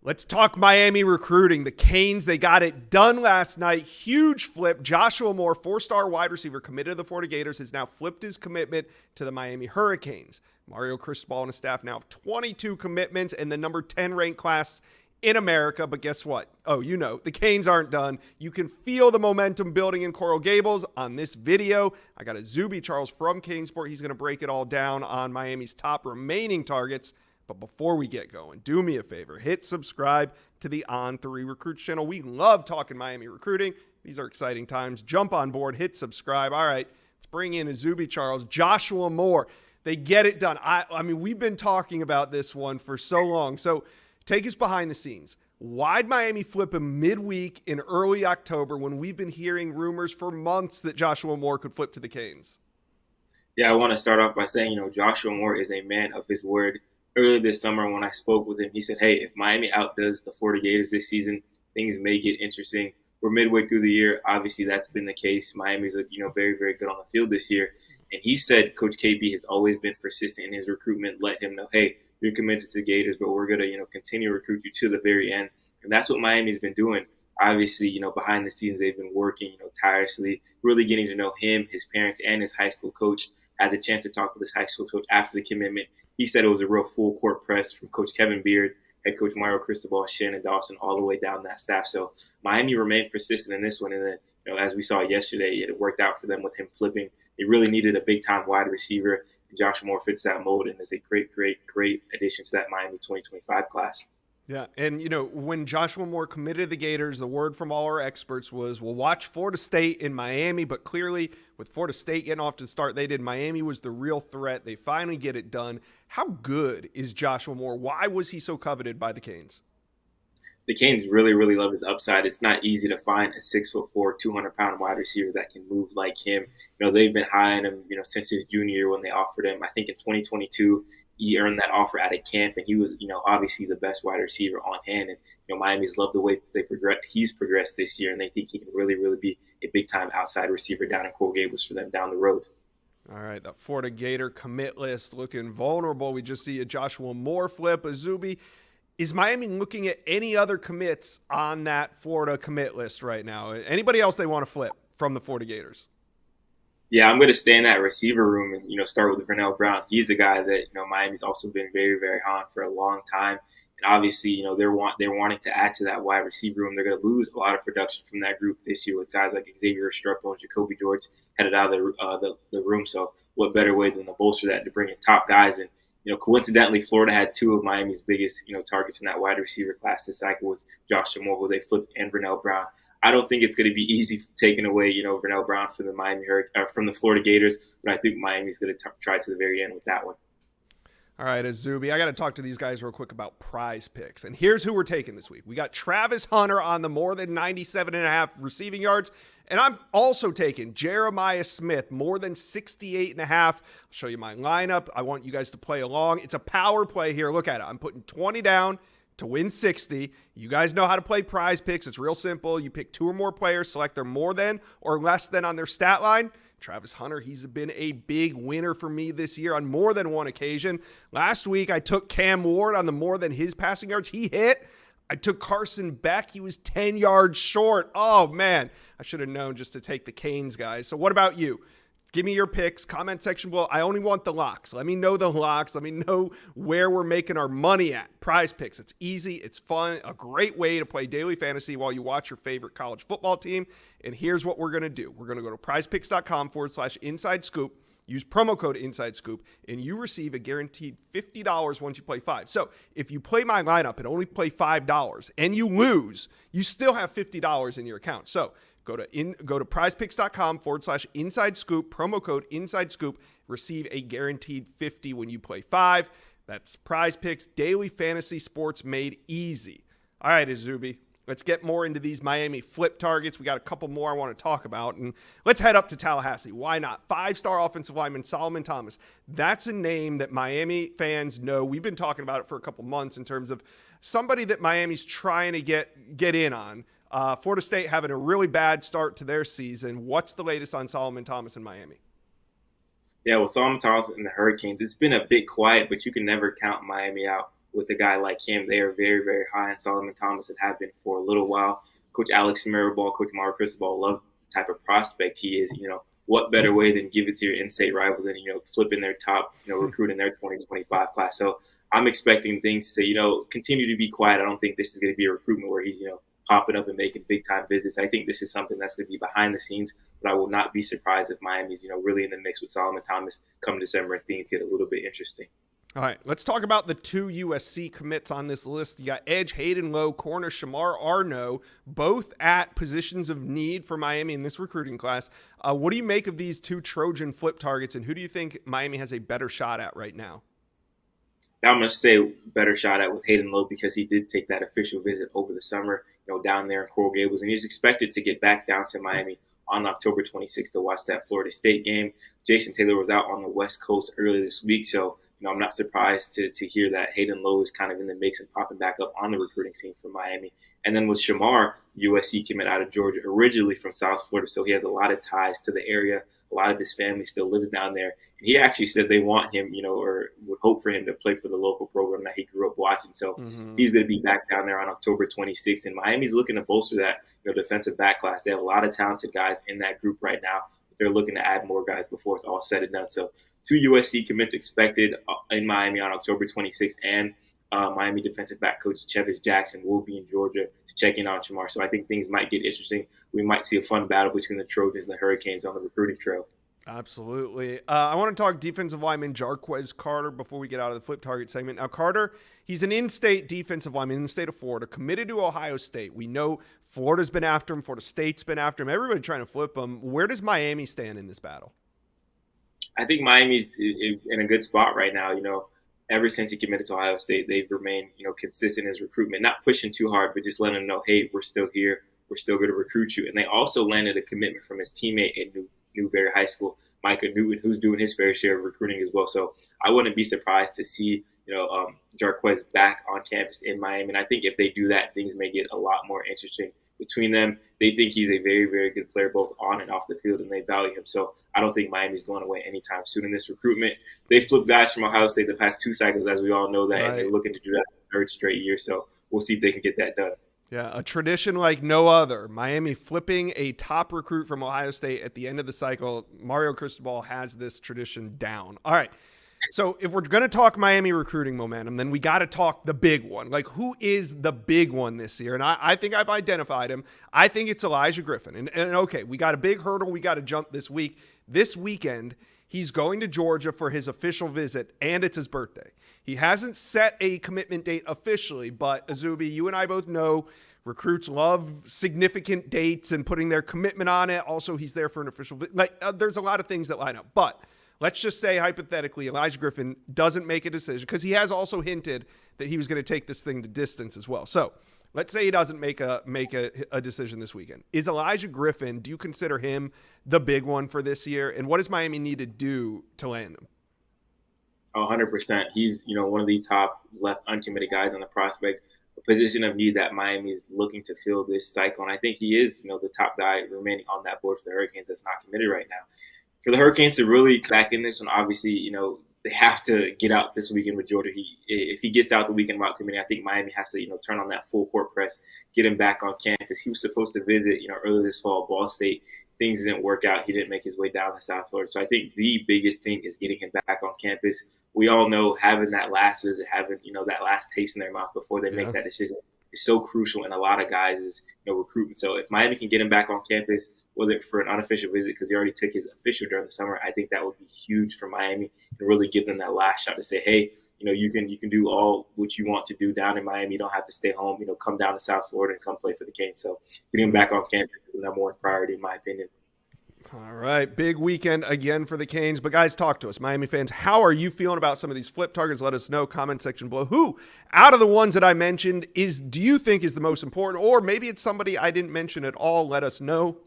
Let's talk Miami recruiting. The Canes, they got it done last night. Huge flip. Joshua Moore, four-star wide receiver committed to the Florida Gators, has now flipped his commitment to the Miami Hurricanes. Mario Cristobal and his staff now have 22 commitments and the number 10 ranked class in America. But guess what? Oh, the Canes aren't done. You can feel the momentum building in Coral Gables on this video. I got Izubee Charles from Canesport. He's going to break it all down on Miami's top remaining targets. But before we get going, do me a favor, hit subscribe to the On3 Recruits channel. We love talking Miami recruiting. These are exciting times. Jump on board, hit subscribe. All right, let's bring in Izubee Charles, Joshua Moore. They get it done. I mean, we've been talking about this one for so long. So take us behind the scenes. Why'd Miami flip him midweek in early October when we've been hearing rumors for months that Joshua Moore could flip to the Canes? Yeah, I want to start off by saying, Joshua Moore is a man of his word. Earlier this summer when I spoke with him, he said, hey, if Miami outdoes the Florida Gators this season, things may get interesting. We're midway through the year. Obviously, that's been the case. Miami's very, very good on the field this year. And he said Coach KB has always been persistent in his recruitment, let him know, hey, you're committed to the Gators, but we're going to, continue to recruit you to the very end. And that's what Miami's been doing. Obviously, behind the scenes, they've been working, tirelessly, really getting to know him, his parents, and his high school coach. I had the chance to talk with his high school coach after the commitment. He said it was a real full court press from Coach Kevin Beard, head coach Mario Cristobal, Shannon Dawson, all the way down that staff. So Miami remained persistent in this one. And then, as we saw yesterday, it worked out for them with him flipping. They really needed a big-time wide receiver. And Joshua Moore fits that mold and is a great, great, great addition to that Miami 2025 class. Yeah, and when Joshua Moore committed to the Gators, the word from all our experts was, we'll watch Florida State in Miami, but clearly with Florida State getting off to the start they did, Miami was the real threat. They finally get it done. How good is Joshua Moore? Why was he so coveted by the Canes? The Canes really, really love his upside. It's not easy to find a 6'4", 200-pound wide receiver that can move like him. They've been high on him, since his junior year when they offered him. I think in 2022, he earned that offer at a camp, and he was, obviously the best wide receiver on hand. And, Miami's loved the way he's progressed this year, and they think he can really, really be a big-time outside receiver down in Coral Gables for them down the road. All right, the Florida Gator commit list looking vulnerable. We just see a Joshua Moore flip. Izubee, is Miami looking at any other commits on that Florida commit list right now? Anybody else they want to flip from the Florida Gators? Yeah, I'm going to stay in that receiver room and, start with Vernell Brown. He's a guy that, Miami's also been very, very high on for a long time. And obviously, they're wanting to add to that wide receiver room. They're going to lose a lot of production from that group this year with guys like Xavier Restrepo and Jacoby George headed out of the room. So what better way than to bolster that to bring in top guys? And, coincidentally, Florida had two of Miami's biggest, targets in that wide receiver class this cycle with Joshua Moore, who they flipped, and Vernell Brown. I don't think it's going to be easy taking away, Vernell Brown from from the Florida Gators, but I think Miami's going to try to the very end with that one. All right, Izubee, I got to talk to these guys real quick about prize picks. And here's who we're taking this week. We got Travis Hunter on the more than 97.5 receiving yards. And I'm also taking Jeremiah Smith, more than 68.5. I'll show you my lineup. I want you guys to play along. It's a power play here. Look at it. I'm putting 20 down to win 60. You guys know how to play prize picks. It's real simple. You pick two or more players, select their more than or less than on their stat line. Travis Hunter, he's been a big winner for me this year on more than one occasion. Last week, I took Cam Ward on the more than his passing yards. He hit. I took Carson Beck. He was 10 yards short. Oh, man. I should have known just to take the Canes, guys. So what about you? Give me your picks, comment section below. I only want the locks. Let me know the locks. Let me know where we're making our money at. Prize picks. It's easy. It's fun. A great way to play daily fantasy while you watch your favorite college football team. And here's what we're going to do. We're going to go to prizepicks.com/inside scoop. Use promo code Inside Scoop, and you receive a guaranteed $50 once you play $5. So if you play my lineup and only play $5 and you lose, you still have $50 in your account. So go to prizepicks.com/inside scoop, promo code Inside Scoop, receive a guaranteed $50 when you play $5. That's Prize Picks, daily fantasy sports made easy. All right, Izubee, let's get more into these Miami flip targets. We got a couple more I want to talk about, and let's head up to Tallahassee. Why not? 5-star offensive lineman Solomon Thomas. That's a name that Miami fans know. We've been talking about it for a couple months in terms of somebody that Miami's trying to get in on. Florida State having a really bad start to their season. What's the latest on Solomon Thomas in Miami? Yeah, with Solomon Thomas and the Hurricanes, it's been a bit quiet, but you can never count Miami out. with a guy like him. They are very, very high on Solomon Thomas and have been for a little while. Coach Alex Mirabal, Coach Mario Cristobal love the type of prospect he is. What better way than give it to your in-state rival than, flipping their top, recruit in their 2025 class. So I'm expecting things to, continue to be quiet. I don't think this is going to be a recruitment where he's, popping up and making big-time visits. I think this is something that's going to be behind the scenes, but I will not be surprised if Miami's, really in the mix with Solomon Thomas come December and things get a little bit interesting. All right, let's talk about the 2 USC commits on this list. You got edge Hayden Lowe, corner Shamar Arno, both at positions of need for Miami in this recruiting class. What do you make of these 2 Trojan flip targets, and who do you think Miami has a better shot at right now? I'm going to say better shot at with Hayden Lowe because he did take that official visit over the summer, down there in Coral Gables, and he's expected to get back down to Miami on October 26th to watch that Florida State game. Jason Taylor was out on the West Coast earlier this week, so I'm not surprised to hear that Hayden Lowe is kind of in the mix and popping back up on the recruiting scene for Miami. And then with Shamar, USC came out of Georgia, originally from South Florida, so he has a lot of ties to the area. A lot of his family still lives down there. And he actually said they want him, or would hope for him to play for the local program that he grew up watching. So he's going to be back down there on October 26th. And Miami's looking to bolster that, defensive back class. They have a lot of talented guys in that group right now. They're looking to add more guys before it's all said and done. So 2 USC commits expected in Miami on October 26th, and Miami defensive back coach Chevis Jackson will be in Georgia to check in on Shamar. So I think things might get interesting. We might see a fun battle between the Trojans and the Hurricanes on the recruiting trail. Absolutely. I want to talk defensive lineman Jarquez Carter before we get out of the flip target segment. Now, Carter, he's an in-state defensive lineman in the state of Florida, committed to Ohio State. We know Florida's been after him. Florida State's been after him. Everybody trying to flip him. Where does Miami stand in this battle? I think Miami's in a good spot right now. Ever since he committed to Ohio State, they've remained, consistent in his recruitment, not pushing too hard, but just letting him know, hey, we're still here. We're still going to recruit you. And they also landed a commitment from his teammate at Newberry High School, Micah Newton, who's doing his fair share of recruiting as well. So I wouldn't be surprised to see, Jarquez back on campus in Miami. And I think if they do that, things may get a lot more interesting between them. They think he's a very, very good player, both on and off the field, and they value him. So I don't think Miami's going away anytime soon in this recruitment. They flipped guys from Ohio State the past 2 cycles, as we all know that, and they're looking to do that the 3rd straight year. So we'll see if they can get that done. Yeah, a tradition like no other. Miami flipping a top recruit from Ohio State at the end of the cycle. Mario Cristobal has this tradition down. All right. So if we're going to talk Miami recruiting momentum, then we got to talk the big one. Like, who is the big one this year? And I think I've identified him. I think it's Elijah Griffin. And okay, we got a big hurdle we got to jump this week. This weekend, he's going to Georgia for his official visit, and it's his birthday. He hasn't set a commitment date officially, but Izubee, you and I both know recruits love significant dates and putting their commitment on it. Also, he's there for an official visit. There's a lot of things that line up. But let's just say, hypothetically, Elijah Griffin doesn't make a decision, because he has also hinted that he was going to take this thing to distance as well. So let's say he doesn't make a decision this weekend. Is Elijah Griffin, do you consider him the big one for this year? And what does Miami need to do to land him? 100%. He's, one of the top left uncommitted guys on the prospect, a position of need that Miami is looking to fill this cycle. And I think he is, the top guy remaining on that board for the Hurricanes that's not committed right now. For the Hurricanes to really back in this one, obviously, they have to get out this weekend with Georgia. If he gets out the weekend without committing, I think Miami has to, turn on that full court press, get him back on campus. He was supposed to visit, earlier this fall, Ball State. Things didn't work out. He didn't make his way down to South Florida. So I think the biggest thing is getting him back on campus. We all know having that last visit, having, that last taste in their mouth before they make that decision is so crucial in a lot of guys' recruitment. So if Miami can get him back on campus, whether for an unofficial visit, because he already took his official during the summer, I think that would be huge for Miami and really give them that last shot to say, hey, you can do all what you want to do down in Miami. You don't have to stay home. Come down to South Florida and come play for the Canes. So getting him back on campus is the number one priority, in my opinion. All right, big weekend again for the Canes. But guys, talk to us, Miami fans. How are you feeling about some of these flip targets? Let us know. Comment section below. Who, out of the ones that I mentioned, do you think is the most important? Or maybe it's somebody I didn't mention at all. Let us know.